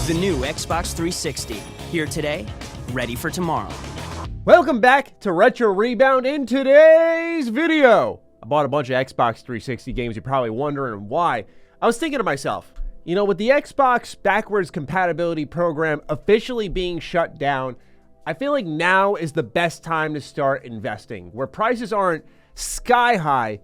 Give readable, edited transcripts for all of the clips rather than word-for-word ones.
The new Xbox 360. Here today, ready for tomorrow. Welcome back to Retro Rebound. In today's video, I bought a bunch of Xbox 360 games. You're probably wondering why. I was thinking to myself, you know, with the Xbox backwards compatibility program officially being shut down, I feel like now is the best time to start investing, where prices aren't sky high,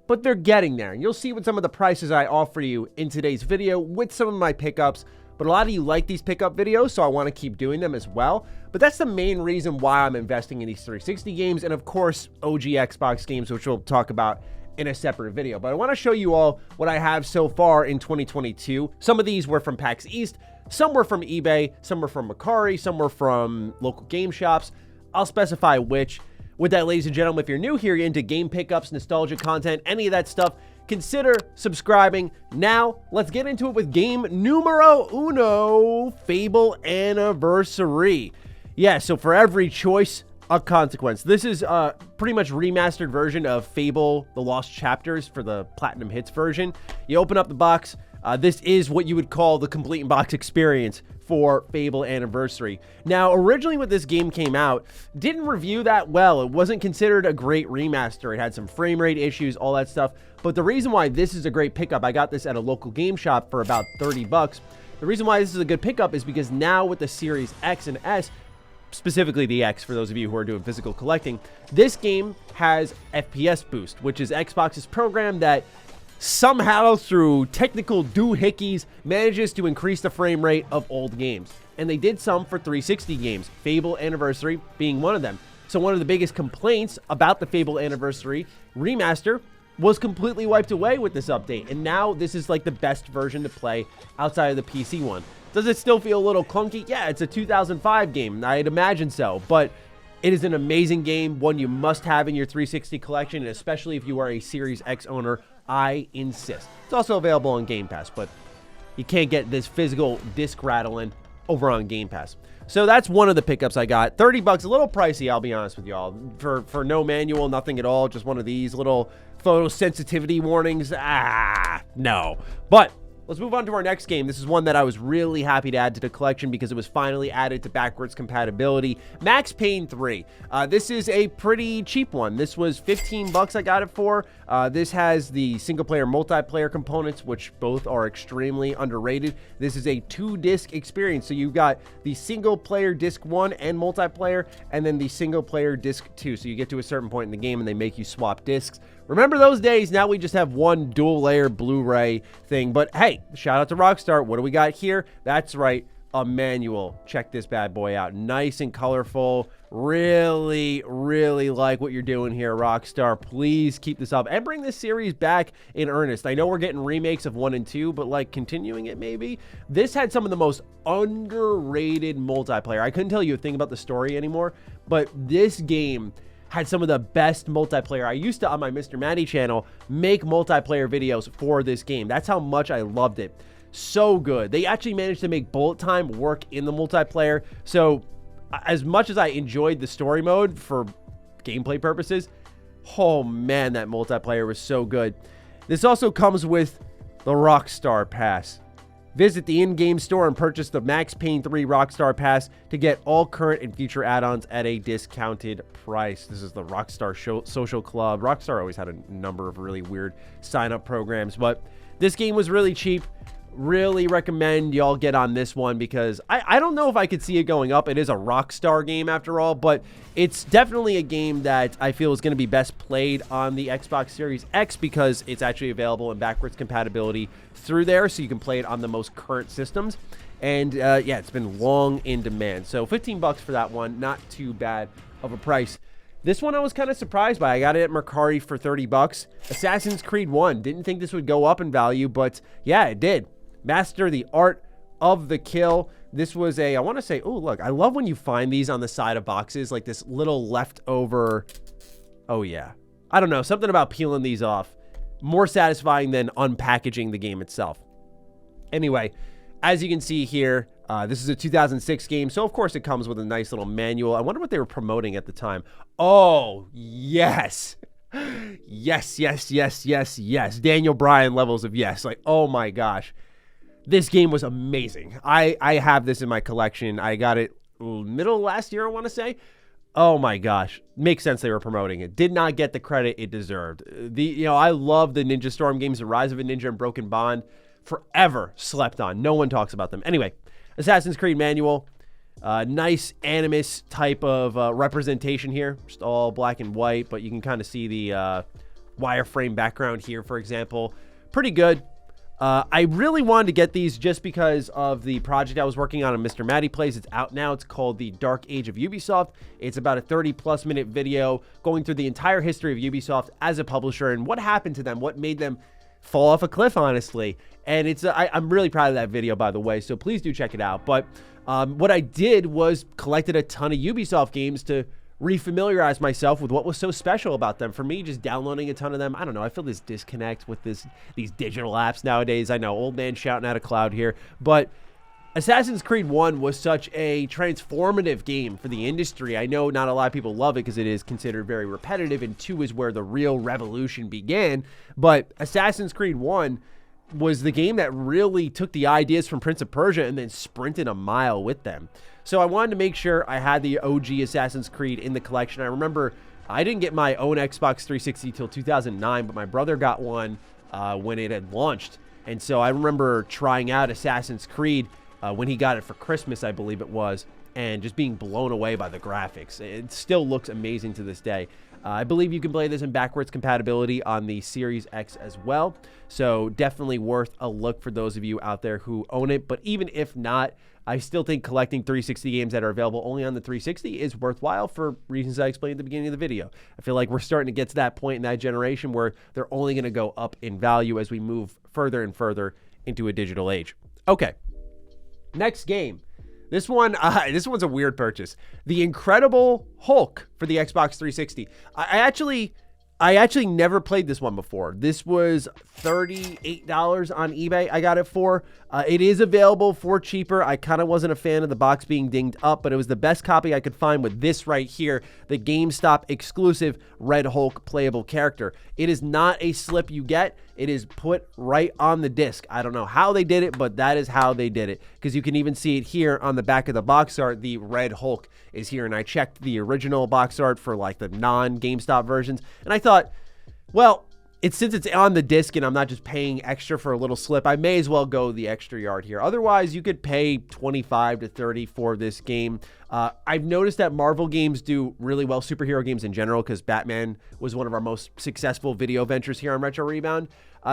but they're getting there. And you'll see what some of the prices I offer you in today's video with some of my pickups. But a lot of you like these pickup videos, so I want to keep doing them as well. But that's the main reason why I'm investing in these 360 games, and of course, OG Xbox games, which we'll talk about in a separate video. But I want to show you all what I have so far in 2022. Some of these were from PAX East, some were from eBay, some were from Mercari, some were from local game shops. I'll specify which. With that, ladies and gentlemen, if you're new here, you're into game pickups, nostalgia content, any of that stuff, consider subscribing. Now, let's get into it with game numero uno, Fable Anniversary. Yeah, so for every choice, a consequence. This is a pretty much remastered version of Fable The Lost Chapters for the Platinum Hits version. You open up the box. This is what you would call the complete in-box experience for Fable Anniversary. Now, originally when this game came out, didn't review that well. It wasn't considered a great remaster. It had some frame rate issues, all that stuff. But the reason why this is a great pickup, I got this at a local game shop for about 30 bucks. The reason why this is a good pickup is because now with the Series X and S, specifically the X for those of you who are doing physical collecting, this game has FPS boost, which is Xbox's program that somehow through technical doohickeys manages to increase the frame rate of old games. And they did some for 360 games, Fable Anniversary being one of them. So one of the biggest complaints about the Fable Anniversary remaster was completely wiped away with this update. And now this is like the best version to play outside of the PC one. Does it still feel a little clunky? Yeah, it's a 2005 game. I'd imagine so. But it is an amazing game, one you must have in your 360 collection, and especially if you are a Series X owner, I insist. It's also available on Game Pass, but you can't get this physical disc rattling over on Game Pass. So that's one of the pickups I got. 30 bucks, a little pricey, I'll be honest with y'all. For no manual, nothing at all, just one of these little photosensitivity warnings. No. But let's move on to our next game. This is one that I was really happy to add to the collection because it was finally added to backwards compatibility. Max Payne 3. This is a pretty cheap one. This was 15 bucks I got it for. This has the single-player multiplayer components, which both are extremely underrated. This is a 2-disc experience. So you've got the single-player disc 1 and multiplayer, and then the single-player disc 2. So you get to a certain point in the game and they make you swap discs. Remember those days? Now we just have one dual-layer Blu-ray thing. But hey, shout out to Rockstar. What do we got here? That's right, a manual. Check this bad boy out. Nice and colorful. Really, really like what you're doing here, Rockstar. Please keep this up and bring this series back in earnest. I know we're getting remakes of 1 and 2, but like continuing it maybe. This had some of the most underrated multiplayer. I couldn't tell you a thing about the story anymore, but this game had some of the best multiplayer. I used to, on my Mr. Matty channel, make multiplayer videos for this game. That's how much I loved it. So good. They actually managed to make bullet time work in the multiplayer. So as much as I enjoyed the story mode for gameplay purposes, oh man, that multiplayer was so good. This also comes with the Rockstar Pass. Visit the in-game store and purchase the Max Payne 3 Rockstar Pass to get all current and future add-ons at a discounted price. This is the Rockstar Social Club. Rockstar always had a number of really weird sign-up programs, but this game was really cheap. Really recommend y'all get on this one because I don't know if I could see it going up. It is a Rockstar game after all, but it's definitely a game that I feel is going to be best played on the Xbox Series X because it's actually available in backwards compatibility through there, so you can play it on the most current systems. And yeah, it's been long in demand. So 15 bucks for that one, not too bad of a price. This one I was kind of surprised by. I got it at Mercari for 30 bucks. Assassin's Creed 1. Didn't think this would go up in value, but yeah, it did. Master the Art of the Kill. This was a, I want to say, oh, look, I love when you find these on the side of boxes, like this little leftover. Oh, yeah. I don't know. Something about peeling these off. More satisfying than unpackaging the game itself. Anyway, as you can see here, this is a 2006 game, so of course it comes with a nice little manual. I wonder what they were promoting at the time. Oh, yes. Yes, yes, yes, yes, yes. Daniel Bryan levels of yes. Like, oh my gosh. This game was amazing. I have this in my collection. I got it middle of last year, I want to say. Oh my gosh. Makes sense they were promoting it. Did not get the credit it deserved. I love the Ninja Storm games, The Rise of a Ninja and Broken Bond. Forever slept on. No one talks about them. Anyway, Assassin's Creed manual. Nice Animus type of representation here. Just all black and white, but you can kind of see the wireframe background here, for example. Pretty good. I really wanted to get these just because of the project I was working on Mr. Matty Plays. It's out now. It's called The Dark Age of Ubisoft. It's about a 30-plus minute video going through the entire history of Ubisoft as a publisher and what happened to them, what made them fall off a cliff, honestly. And I'm really proud of that video, by the way, so please do check it out. But what I did was collected a ton of Ubisoft games to refamiliarize myself with what was so special about them. For me, just downloading a ton of them, I don't know, I feel this disconnect with these digital apps nowadays. I know, old man shouting out a cloud here, but Assassin's Creed 1 was such a transformative game for the industry. I know not a lot of people love it because it is considered very repetitive, and 2 is where the real revolution began, but Assassin's Creed 1 was the game that really took the ideas from Prince of Persia and then sprinted a mile with them. So I wanted to make sure I had the OG Assassin's Creed in the collection. I remember I didn't get my own Xbox 360 till 2009, but my brother got one when it had launched. And so I remember trying out Assassin's Creed when he got it for Christmas, I believe it was, and just being blown away by the graphics. It still looks amazing to this day. I believe you can play this in backwards compatibility on the Series X as well. So definitely worth a look for those of you out there who own it. But even if not, I still think collecting 360 games that are available only on the 360 is worthwhile for reasons I explained at the beginning of the video. I feel like we're starting to get to that point in that generation where they're only going to go up in value as we move further and further into a digital age. Okay, next game. This one's a weird purchase. The Incredible Hulk for the Xbox 360. I actually never played this one before. This was $38 on eBay I got it for. It is available for cheaper. I kind of wasn't a fan of the box being dinged up, but it was the best copy I could find with this right here, the GameStop exclusive Red Hulk playable character. It is not a slip you get. It is put right on the disc. I don't know how they did it, but that is how they did it, because you can even see it here on the back of the box art. The Red Hulk is here, and I checked the original box art for like the non-GameStop versions, and I thought, well, since it's on the disc and I'm not just paying extra for a little slip, I may as well go the extra yard here. Otherwise, you could pay $25 to $30 for this game. I've noticed that Marvel games do really well, superhero games in general, because Batman was one of our most successful video ventures here on Retro Rebound.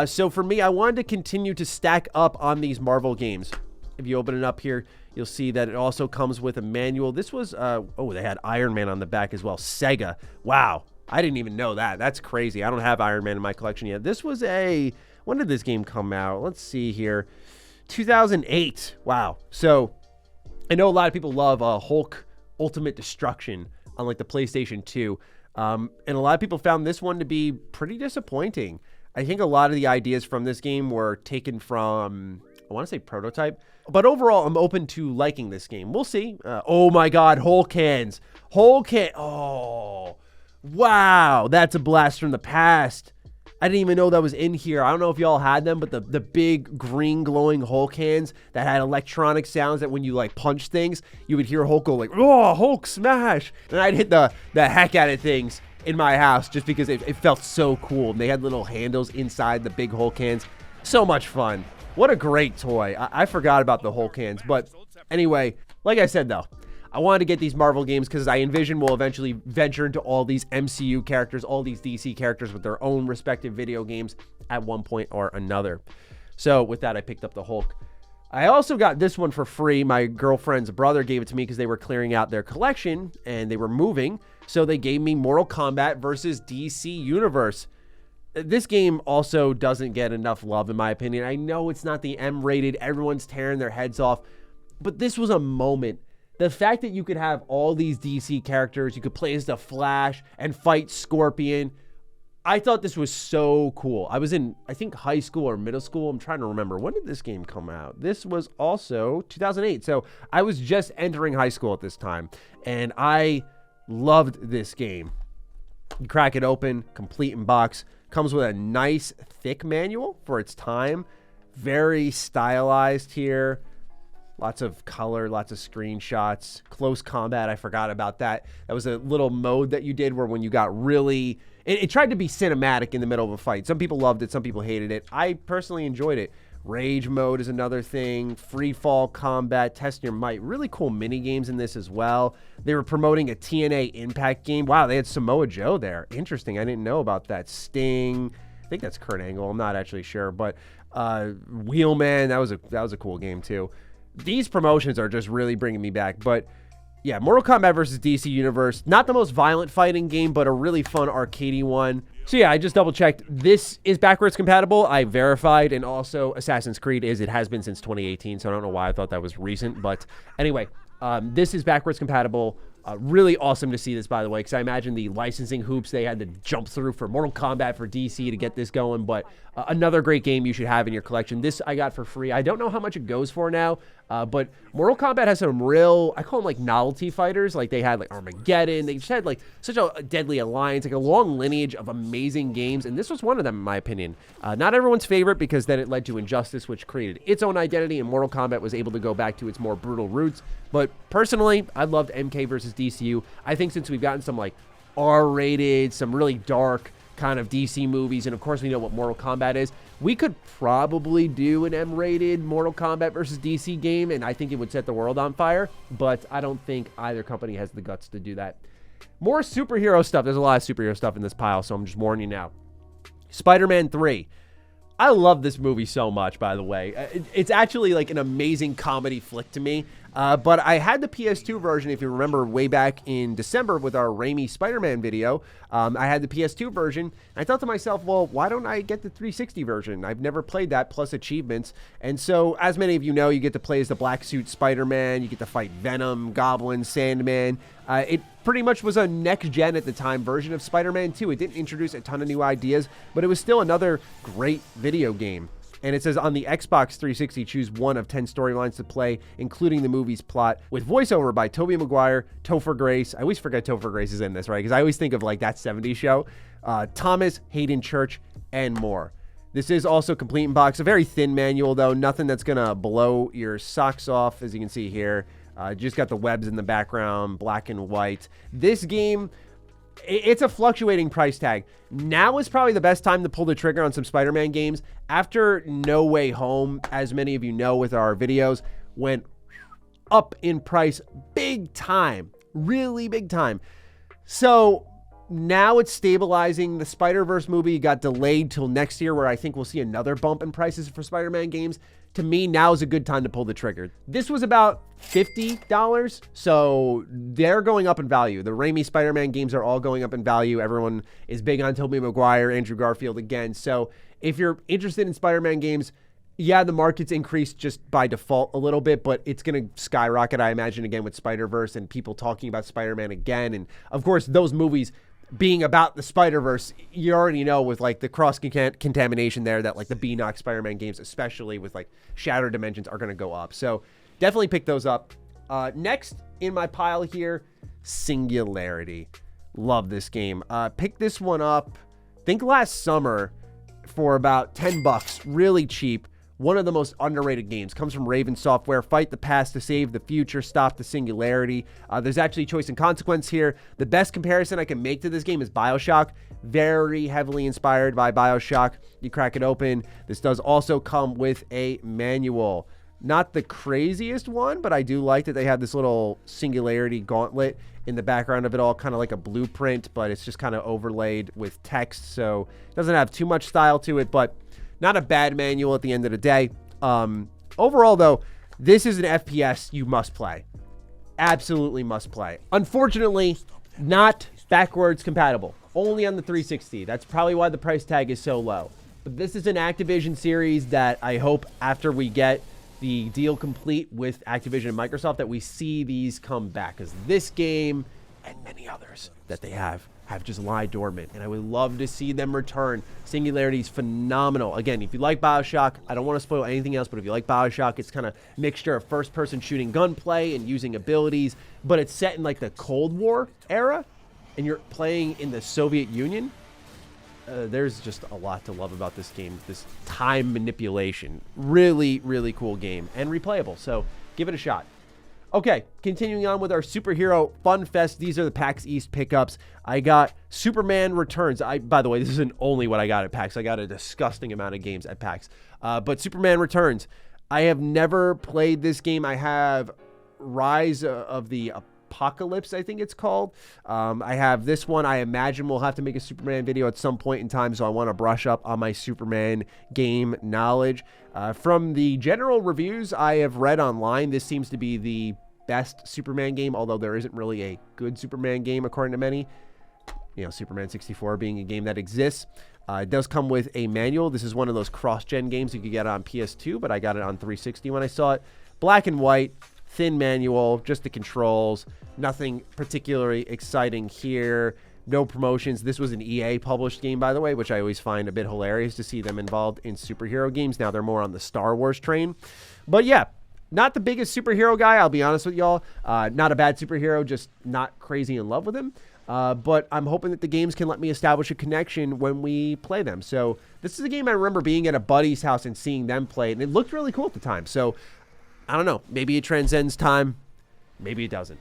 So for me, I wanted to continue to stack up on these Marvel games. If you open it up here, you'll see that it also comes with a manual. This was, they had Iron Man on the back as well. Sega. Wow. I didn't even know that. That's crazy. I don't have Iron Man in my collection yet. This was when did this game come out? Let's see here. 2008. Wow. So I know a lot of people love Hulk Ultimate Destruction on like the PlayStation 2. And a lot of people found this one to be pretty disappointing. I think a lot of the ideas from this game were taken from, I want to say Prototype. But overall, I'm open to liking this game. We'll see. Oh my God, Hulk hands. Oh. Wow, that's a blast from the past. I didn't even know that was in here. I don't know if y'all had them, but the big green glowing Hulk hands that had electronic sounds that when you like punch things, you would hear Hulk go like, oh, Hulk smash. And I'd hit the heck out of things in my house just because it felt so cool. And they had little handles inside the big Hulk hands. So much fun. What a great toy. I forgot about the Hulk hands. But anyway, like I said though, I wanted to get these Marvel games because I envision we'll eventually venture into all these MCU characters, all these DC characters with their own respective video games at one point or another. So with that, I picked up the Hulk. I also got this one for free. My girlfriend's brother gave it to me because they were clearing out their collection and they were moving. So they gave me Mortal Kombat versus DC Universe. This game also doesn't get enough love, in my opinion. I know it's not the M-rated, everyone's tearing their heads off, but this was a moment. The fact that you could have all these DC characters, you could play as the Flash and fight Scorpion, I thought this was so cool. I was in, I think, high school or middle school. I'm trying to remember. When did this game come out? This was also 2008. So I was just entering high school at this time, and I loved this game. You crack it open, complete in box. Comes with a nice, thick manual for its time. Very stylized here. Lots of color, lots of screenshots. Close combat, I forgot about that. That was a little mode that you did where when you got really... It tried to be cinematic in the middle of a fight. Some people loved it, some people hated it. I personally enjoyed it. Rage mode is another thing. Free fall combat, test your might. Really cool mini games in this as well. They were promoting a TNA Impact game. Wow, they had Samoa Joe there. Interesting, I didn't know about that. Sting, I think that's Kurt Angle. I'm not actually sure, but Wheelman, that was a cool game too. These promotions are just really bringing me back. But yeah, Mortal Kombat versus DC Universe. Not the most violent fighting game, but a really fun arcadey one. So yeah, I just double checked. This is backwards compatible. I verified, and also Assassin's Creed is. It has been since 2018, so I don't know why I thought that was recent. But anyway, this is backwards compatible. Really awesome to see this, by the way, because I imagine the licensing hoops they had to jump through for Mortal Kombat for DC to get this going. But another great game you should have in your collection. This I got for free. I don't know how much it goes for now, but Mortal Kombat has some real, I call them like novelty fighters. Like they had like Armageddon. They just had like such a deadly alliance, like a long lineage of amazing games. And this was one of them, in my opinion. Not everyone's favorite, because then it led to Injustice, which created its own identity, and Mortal Kombat was able to go back to its more brutal roots. But personally, I loved MK versus DCU. I think since we've gotten some like R-rated, some really dark kind of DC movies, and of course we know what Mortal Kombat is, we could probably do an M-rated Mortal Kombat versus DC game, and I think it would set the world on fire, but I don't think either company has the guts to do that. More superhero stuff. There's a lot of superhero stuff in this pile, so I'm just warning you now. Spider-Man 3. I love this movie so much, by the way. It's actually like an amazing comedy flick to me. But I had the PS2 version, if you remember, way back in December with our Raimi Spider-Man video. I had the PS2 version. And I thought to myself, well, why don't I get the 360 version? I've never played that, plus achievements. And so, as many of you know, you get to play as the black suit Spider-Man. You get to fight Venom, Goblin, Sandman. It pretty much was a next-gen at the time version of Spider-Man 2. It didn't introduce a ton of new ideas, but it was still another great video game. And it says on the Xbox 360, choose one of 10 storylines to play, including the movie's plot, with voiceover by Tobey Maguire, Topher Grace. I always forget Topher Grace is in this, right? Because I always think of like that 70s show. Thomas Hayden Church, and more. This is also complete in box. A very thin manual, though. Nothing that's going to blow your socks off, as you can see here. Just got the webs in the background, black and white. This game, it's a fluctuating price tag. Now is probably the best time to pull the trigger on some Spider-Man games. After No Way Home, as many of you know with our videos, went up in price big time. Really big time. So now it's stabilizing. The Spider-Verse movie got delayed till next year, where I think we'll see another bump in prices for Spider-Man games. To me, now is a good time to pull the trigger. This was about $50, so they're going up in value. The Raimi Spider-Man games are all going up in value. Everyone is big on Tobey Maguire, Andrew Garfield again. So if you're interested in Spider-Man games, yeah, the market's increased just by default a little bit, but it's going to skyrocket, I imagine, again with Spider-Verse and people talking about Spider-Man again. And of course, those movies being about the Spider-Verse, you already know with like the cross-contamination there that like the B-Nox Spider-Man games, especially with like Shattered Dimensions, are going to go up. So definitely pick those up. Next in my pile here, Singularity. Love this game. Pick this one up, I think last summer, for about $10. Really cheap. One of the most underrated games. Comes from Raven Software. Fight the past to save the future. Stop the singularity. There's actually choice and consequence here. The best comparison I can make to this game is BioShock. Very heavily inspired by BioShock. You crack it open. This does also come with a manual. Not the craziest one, but I do like that they have this little singularity gauntlet in the background of it all, kind of like a blueprint, but it's just kind of overlaid with text, so it doesn't have too much style to it, but not a bad manual at the end of the day. Overall, though, this is an FPS you must play. Absolutely must play. Unfortunately, not backwards compatible. Only on the 360. That's probably why the price tag is so low. But this is an Activision series that I hope after we get the deal complete with Activision and Microsoft that we see these come back. Because this game and many others that they have just lie dormant, and I would love to see them return. Singularity is phenomenal. Again, if you like BioShock, I don't want to spoil anything else, but if you like BioShock, it's kind of mixture of first-person shooting gunplay and using abilities, but it's set in like the Cold War era, and you're playing in the Soviet Union. there's just a lot to love about this game. This time manipulation. Really, really cool game and replayable. So give it a shot. Okay, continuing on with our Superhero Fun Fest. These are the PAX East pickups. I got Superman Returns. By the way, this isn't only what I got at PAX. I got a disgusting amount of games at PAX. But Superman Returns. I have never played this game. I have Rise of the Apocalypse, I think it's called. I have this one. I imagine we'll have to make a Superman video at some point in time, so I want to brush up on my Superman game knowledge. From the general reviews I have read online, this seems to be the best Superman game, although there isn't really a good Superman game according to many. You know, Superman 64 being a game that exists. It does come with a manual. This is one of those cross-gen games you could get on PS2, but I got it on 360 when I saw it. Black and white, thin manual, just the controls. Nothing particularly exciting here. No promotions. This was an EA published game, by the way, which I always find a bit hilarious to see them involved in superhero games. Now they're more on the Star Wars train. But yeah, not the biggest superhero guy, I'll be honest with y'all. Not a bad superhero, just not crazy in love with him. But I'm hoping that the games can let me establish a connection when we play them. So this is a game I remember being at a buddy's house and seeing them play, and it looked really cool at the time. So I don't know. Maybe it transcends time. Maybe it doesn't.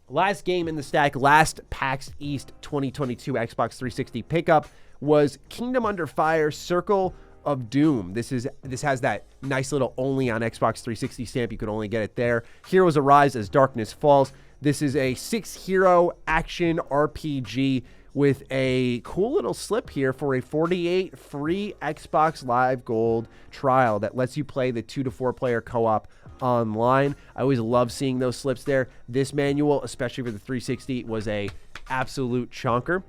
Last game in the stack, last PAX East 2022 Xbox 360 pickup was Kingdom Under Fire Circle of Doom. This has that nice little only on Xbox 360 stamp. You could only get it there. Heroes Arise as Darkness Falls. This is a 6-hero action RPG with a cool little slip here for a 48 free Xbox Live Gold trial that lets you play the 2 to 4 player co-op online. I always love seeing those slips there. This manual, especially for the 360, was a absolute chonker.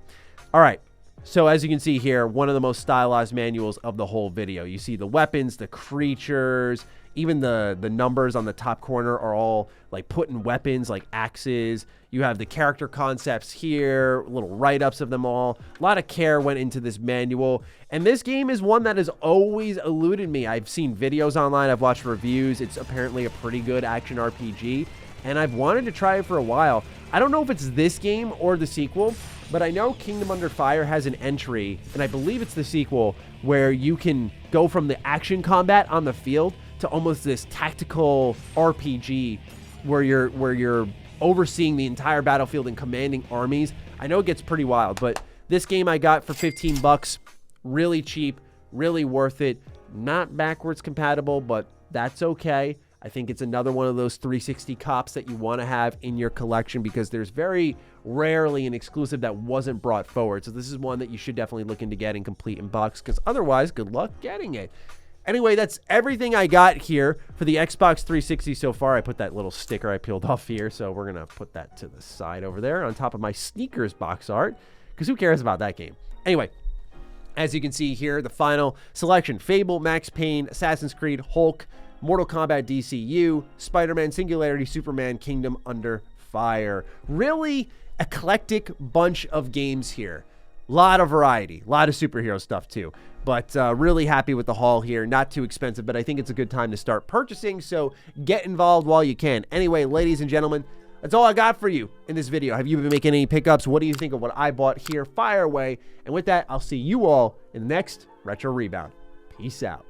All right, so as you can see here, one of the most stylized manuals of the whole video. You see the weapons, the creatures, even the numbers on the top corner are all like put in weapons like axes. You have the character concepts here, little write-ups of them all. A lot of care went into this manual. And this game is one that has always eluded me. I've seen videos online. I've watched reviews. It's apparently a pretty good action RPG. And I've wanted to try it for a while. I don't know if it's this game or the sequel, but I know Kingdom Under Fire has an entry, and I believe it's the sequel, where you can go from the action combat on the field to almost this tactical RPG where you're overseeing the entire battlefield and commanding armies. I know it gets pretty wild, but this game I got for 15 bucks, really cheap, really worth it. Not backwards compatible, but that's okay. I think it's another one of those 360 cops that you want to have in your collection because there's very rarely an exclusive that wasn't brought forward. So this is one that you should definitely look into getting complete in box because otherwise, good luck getting it. Anyway, that's everything I got here for the Xbox 360 so far. I put that little sticker I peeled off here, so we're going to put that to the side over there on top of my sneakers box art because who cares about that game? Anyway, as you can see here, the final selection: Fable, Max Payne, Assassin's Creed, Hulk, Mortal Kombat DCU, Spiderman, Singularity, Superman, Kingdom Under Fire. Really eclectic bunch of games here. Lot of variety, lot of superhero stuff too. But really happy with the haul here. Not too expensive, but I think it's a good time to start purchasing, so get involved while you can. Anyway, ladies and gentlemen, that's all I got for you in this video. Have you been making any pickups? What do you think of what I bought here? Fire away. And with that, I'll see you all in the next Retro Rebound. Peace out.